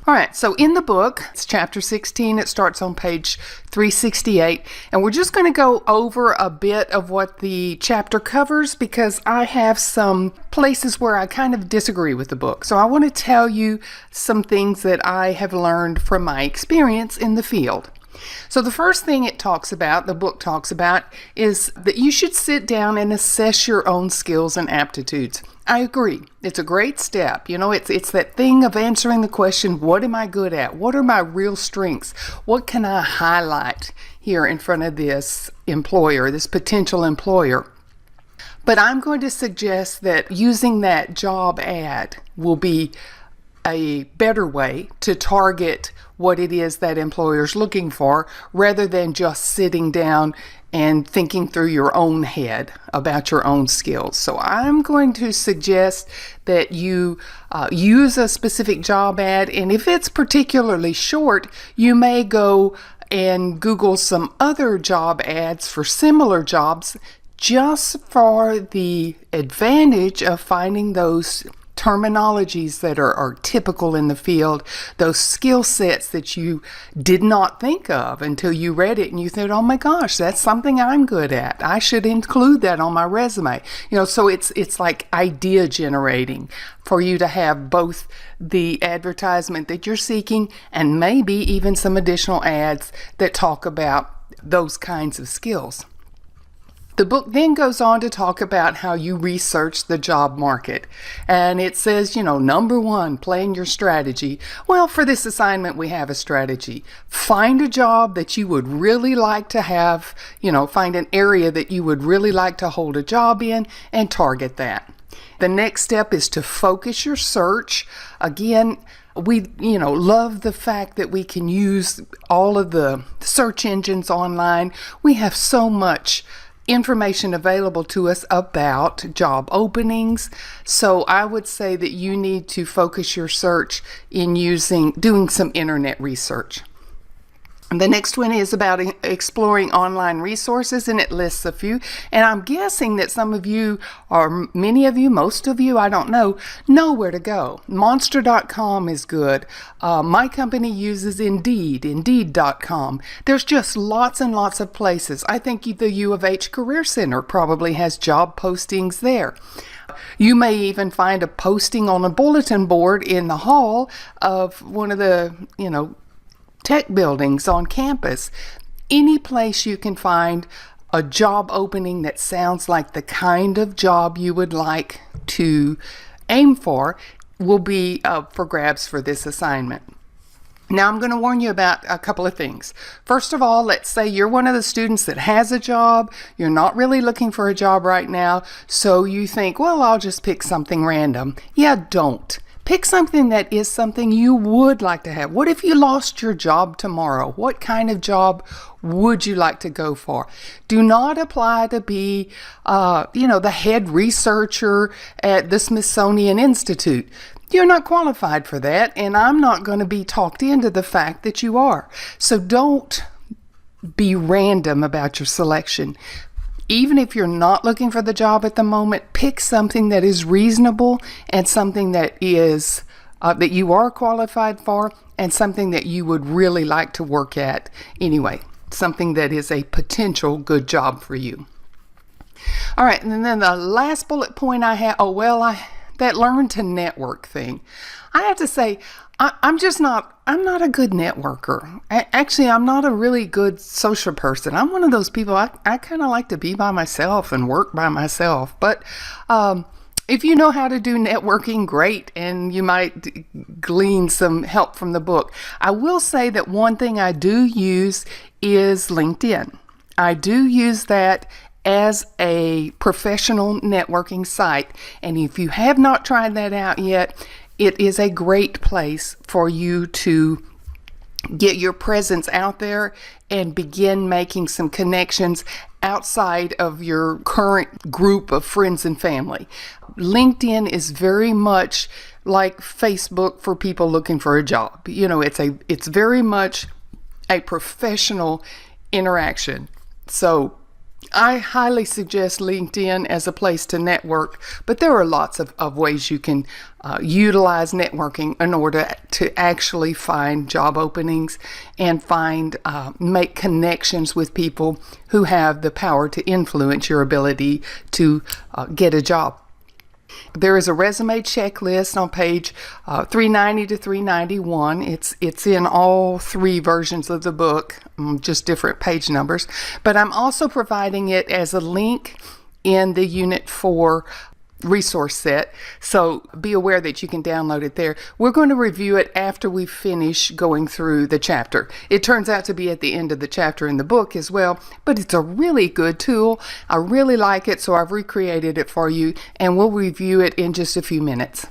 All right, so in the book, it's chapter 16. It starts on page 368, and we're just going to go over a bit of what the chapter covers because I have some places where I kind of disagree with the book. So I want to tell you some things that I have learned from my experience in the field. So the first thing the book talks about, is that you should sit down and assess your own skills and aptitudes. I agree. It's a great step. It's that thing of answering the question, what am I good at? What are my real strengths? What can I highlight here in front of this employer, this potential employer? But I'm going to suggest that using that job ad will be a better way to target what it is that employer's looking for, rather than just sitting down and thinking through your own head about your own skills. So I'm going to suggest that you use a specific job ad, and if it's particularly short, you may go and Google some other job ads for similar jobs, just for the advantage of finding those terminologies that are typical in the field, those skill sets that you did not think of until you read it and you thought, oh my gosh, that's something I'm good at. I should include that on my resume. So it's like idea generating for you to have both the advertisement that you're seeking and maybe even some additional ads that talk about those kinds of skills. The book then goes on to talk about how you research the job market. And it says, number one, plan your strategy. Well, for this assignment, we have a strategy. Find a job that you would really like to have, find an area that you would really like to hold a job in and target that. The next step is to focus your search. Again, we, love the fact that we can use all of the search engines online. We have so much information available to us about job openings. So I would say that you need to focus your search in doing some internet research. The next one is about exploring online resources, and it lists a few. And I'm guessing that some of you, or many of you, most of you, I don't know where to go. Monster.com is good. My company uses Indeed.com. There's just lots and lots of places. I think the U of H Career Center probably has job postings there. You may even find a posting on a bulletin board in the hall of one of the, tech buildings on campus. Any place you can find a job opening that sounds like the kind of job you would like to aim for will be up for grabs for this assignment. Now, I'm going to warn you about a couple of things. First of all, let's say you're one of the students that has a job. You're not really looking for a job right now, so you think, well, I'll just pick something random. Yeah, don't. Pick something that is something you would like to have. What if you lost your job tomorrow? What kind of job would you like to go for? Do not apply to be, the head researcher at the Smithsonian Institute. You're not qualified for that, and I'm not going to be talked into the fact that you are. So don't be random about your selection. Even if you're not looking for the job at the moment, pick something that is reasonable and something that is that you are qualified for, and something that you would really like to work at anyway. Something that is a potential good job for you. All right, and then the last bullet point I have, that learn to network thing. I have to say, I'm not a good networker. Actually, I'm not a really good social person. I'm one of those people, I kind of like to be by myself and work by myself. But if you know how to do networking, great, and you might glean some help from the book. I will say that one thing I do use is LinkedIn. I do use that as a professional networking site. And if you have not tried that out yet, it is a great place for you to get your presence out there and begin making some connections outside of your current group of friends and family. LinkedIn is very much like Facebook for people looking for a job. It's very much a professional interaction. So I highly suggest LinkedIn as a place to network, but there are lots of ways you can utilize networking in order to actually find job openings and make connections with people who have the power to influence your ability to get a job. There is a resume checklist on page 390 to 391. It's in all three versions of the book, just different page numbers. But I'm also providing it as a link in the Unit 4 resource set, so be aware that you can download it there. We're going to review it after we finish going through the chapter. It turns out to be at the end of the chapter in the book as well, but it's a really good tool. I really like it, so I've recreated it for you, and we'll review it in just a few minutes.